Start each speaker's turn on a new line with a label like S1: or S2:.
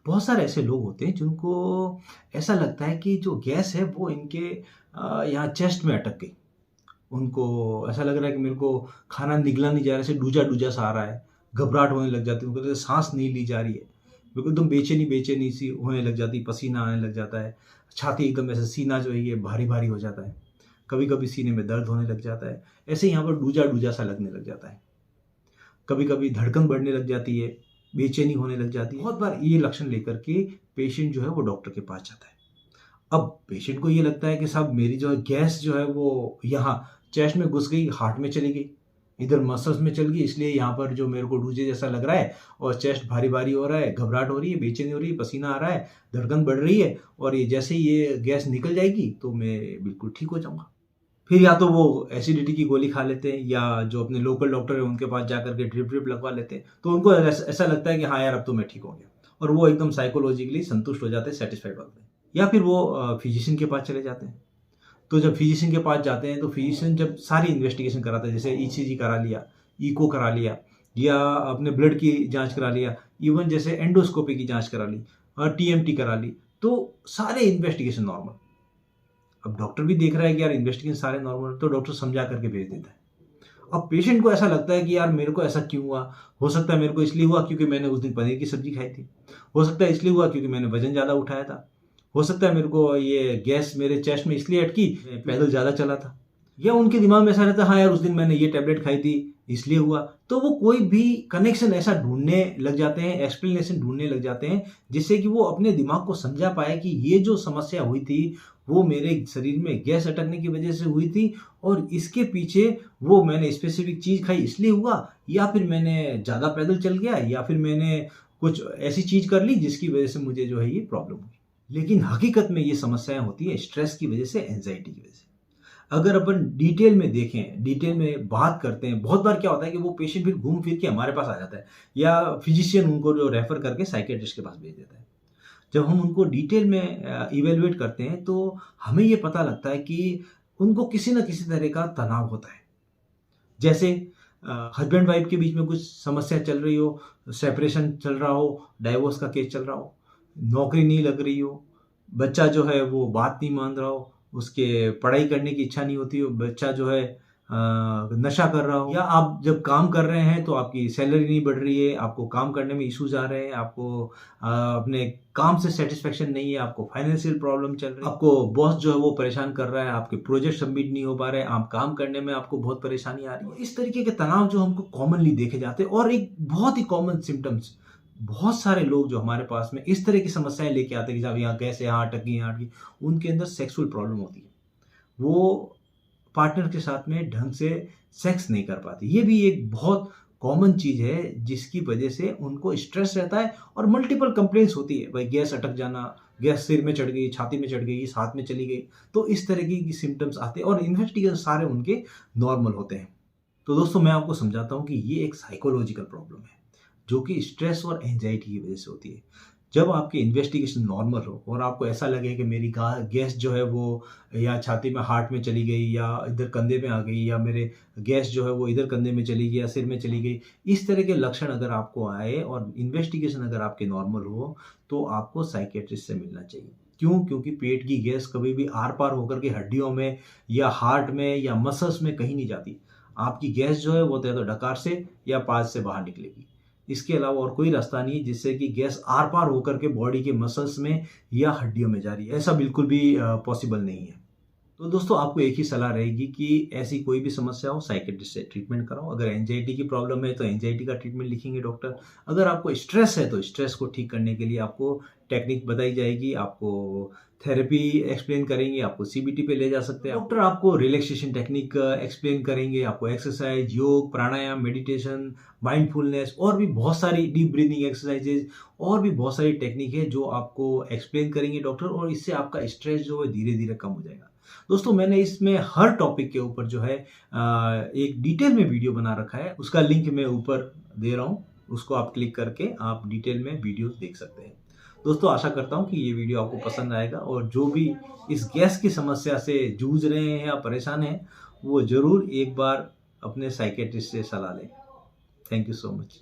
S1: बहुत सारे ऐसे लोग होते हैं जिनको ऐसा लगता है कि जो गैस है वो इनके यहाँ चेस्ट में अटक गई। उनको ऐसा लग रहा है कि मेरे को खाना निगला नहीं जा रहा है, ऐसे डूजा-डूजा सा आ रहा है, घबराहट होने लग जाती है, उनको जैसे साँस नहीं ली जा रही है। बिल्कुल एकदम बेचैनी-बेचैनी सी होने लग जाती है, पसीना आने लग जाता है, छाती एकदम ऐसे सीना जो है ये भारी-भारी हो जाता है। कभी-कभी सीने में दर्द होने लग जाता है, ऐसे ही यहाँ पर डूजा-डूजा सा लगने लग जाता है। कभी-कभी धड़कन बढ़ने लग जाती है, बेचैनी होने लग जाती है। बहुत बार ये लक्षण लेकर के पेशेंट जो है वो डॉक्टर के पास जाता है। अब पेशेंट को ये लगता है कि साहब मेरी जो है गैस जो है वो यहाँ चेस्ट में घुस गई, हार्ट में चली गई, इधर मसल्स में चल गई, इसलिए यहाँ पर जो मेरे को डूजे जैसा लग रहा है और चेस्ट भारी-भारी हो रहा है, घबराहट हो रही है, बेचैनी हो रही है, पसीना आ रहा है, धड़कन बढ़ रही है और ये जैसे ही ये गैस निकल जाएगी तो मैं बिल्कुल ठीक हो जाऊँगा। फिर या तो वो एसिडिटी की गोली खा लेते हैं या जो अपने लोकल डॉक्टर है उनके पास जाकर के ड्रिप लगवा लेते हैं। तो उनको ऐसा लगता है कि हाँ यार अब तो मैं ठीक हो गया और वो एकदम साइकोलॉजिकली संतुष्ट हो जाते हैं, सैटिस्फाइड होते हैं। या फिर वो फिजिशियन के पास चले जाते हैं। तो जब फिजिशियन के पास जाते हैं तो फिजिशियन जब सारी इन्वेस्टिगेशन कराता है, जैसे ईसीजी करा लिया, इको करा लिया या अपने ब्लड की जाँच करा लिया, इवन जैसे एंडोस्कोपी की जाँच करा ली और टीएमटी करा ली, तो सारे इन्वेस्टिगेशन नॉर्मल। अब डॉक्टर भी देख रहा है कि यार इन्वेस्टिगेशन सारे नॉर्मल, तो डॉक्टर समझा करके भेज देता है। अब पेशेंट को ऐसा लगता है कि यार मेरे को ऐसा क्यों हुआ? हो सकता है मेरे को इसलिए हुआ क्योंकि मैंने उस दिन पनीर की सब्ज़ी खाई थी। हो सकता है इसलिए हुआ क्योंकि मैंने वज़न ज़्यादा उठाया था। हो सकता है मेरे को ये गैस मेरे चेस्ट में इसलिए अटकी, मैं पैदल ज़्यादा चला था। या उनके दिमाग में ऐसा रहता है हाँ यार उस दिन मैंने ये टैबलेट खाई थी इसलिए हुआ। तो वो कोई भी कनेक्शन ऐसा ढूँढने लग जाते हैं, एक्सप्लेनेशन ढूँढने लग जाते हैं, जिससे कि वो अपने दिमाग को समझा पाए कि ये जो समस्या हुई थी, वो मेरे शरीर में गैस अटकने की वजह से हुई थी और इसके पीछे वो मैंने स्पेसिफिक चीज़ खाई इसलिए हुआ या फिर मैंने ज़्यादा पैदल चल गया या फिर मैंने कुछ ऐसी चीज़ कर ली जिसकी वजह से मुझे जो है ये प्रॉब्लम हुई। लेकिन हकीकत में ये समस्याएँ होती है स्ट्रेस की वजह से, एंग्ज़ायटी की वजह से। अगर अपन डिटेल में देखें, डिटेल में बात करते हैं, बहुत बार क्या होता है कि वो पेशेंट फिर घूम फिर के हमारे पास आ जाता है या फिजिशियन उनको जो रेफ़र करके साइकियाट्रिस्ट के पास भेज देता है। जब हम उनको डिटेल में इवैल्यूएट करते हैं तो हमें ये पता लगता है कि उनको किसी न किसी तरह का तनाव होता है। जैसे हस्बैंड वाइफ के बीच में कुछ समस्या चल रही हो, सेपरेशन चल रहा हो, डाइवोर्स का केस चल रहा हो, नौकरी नहीं लग रही हो, बच्चा जो है वो बात नहीं मान रहा हो, उसके पढ़ाई करने की इच्छा नहीं होती हो, बच्चा जो है नशा कर रहा हो या आप जब काम कर रहे हैं तो आपकी सैलरी नहीं बढ़ रही है, आपको काम करने में इश्यूज़ आ रहे हैं, आपको अपने काम से सैटिस्फैक्शन नहीं है, आपको फाइनेंशियल प्रॉब्लम चल रही है, आपको बॉस जो है वो परेशान कर रहा है, आपके प्रोजेक्ट सबमिट नहीं हो पा रहे हैं, आप काम करने में आपको बहुत परेशानी आ रही है। इस तरीके के तनाव जो हमको कॉमनली देखे जाते हैं और एक बहुत ही कॉमन सिम्पटम्स बहुत सारे लोग जो हमारे पास में इस तरह की समस्याएँ लेके आते हैं कि साहब यहाँ गैस है, यहाँ अटक गई, यहाँ अटक गई, उनके अंदर सेक्सुअल प्रॉब्लम होती है। वो पार्टनर के साथ में ढंग से सेक्स नहीं कर पाते। ये भी एक बहुत कॉमन चीज़ है जिसकी वजह से उनको स्ट्रेस रहता है और मल्टीपल कंप्लेंट्स होती है। भाई गैस अटक जाना, गैस सिर में चढ़ गई, छाती में चढ़ गई, हाथ में चली गई। तो इस तरह की सिम्पटम्स आते हैं और इन्वेस्टिगेशन सारे उनके नॉर्मल होते हैं। तो दोस्तों मैं आपको समझाता हूँ कि ये एक साइकोलॉजिकल प्रॉब्लम है, जो कि स्ट्रेस और एंग्जायटी की वजह से होती है। जब आपकी इन्वेस्टिगेशन नॉर्मल हो और आपको ऐसा लगे कि मेरी गा गैस जो है वो या छाती में हार्ट में चली गई या इधर कंधे में आ गई या मेरे गैस जो है वो इधर कंधे में चली गई या सिर में चली गई, इस तरह के लक्षण अगर आपको आए और इन्वेस्टिगेशन अगर आपके नॉर्मल हो, तो आपको साइकियाट्रिस्ट से मिलना चाहिए। क्यों? क्योंकि पेट की गैस कभी भी आर-पार होकर के हड्डियों में या हार्ट में या मसल्स में कहीं नहीं जाती। आपकी गैस जो है वो या तो डकार से या पाज से बाहर निकलेगी। इसके अलावा और कोई रास्ता नहीं है जिससे कि गैस आर-पार होकर के बॉडी के मसल्स में या हड्डियों में जा रही है। ऐसा बिल्कुल भी पॉसिबल नहीं है। तो दोस्तों आपको एक ही सलाह रहेगी कि ऐसी कोई भी समस्या हो साइकियाट्रिस्ट से ट्रीटमेंट कराओ। अगर एंग्जायटी की प्रॉब्लम है तो एंग्जायटी का ट्रीटमेंट लिखेंगे डॉक्टर। अगर आपको स्ट्रेस है तो स्ट्रेस को ठीक करने के लिए आपको टेक्निक बताई जाएगी, आपको थेरेपी एक्सप्लेन करेंगे, आपको सीबीटी पे ले जा सकते हैं। डॉक्टर आपको रिलैक्सेशन टेक्निक एक्सप्लेन करेंगे, आपको एक्सरसाइज, योग, प्राणायाम, मेडिटेशन, माइंडफुलनेस और भी बहुत सारी डीप ब्रीथिंग एक्सरसाइजेज और भी बहुत सारी टेक्निक है जो आपको एक्सप्लेन करेंगे डॉक्टर और इससे आपका स्ट्रेस जो है धीरे-धीरे कम हो जाएगा। दोस्तों मैंने इसमें हर टॉपिक के ऊपर जो है एक डिटेल में वीडियो बना रखा है, उसका लिंक मैं ऊपर दे रहा हूँ, उसको आप क्लिक करके आप डिटेल में वीडियोस देख सकते हैं। दोस्तों आशा करता हूँ कि ये वीडियो आपको पसंद आएगा और जो भी इस गैस की समस्या से जूझ रहे हैं या परेशान हैं, वो ज़रूर एक बार अपने साइकियाट्रिस्ट से सलाह लें। Thank you so much.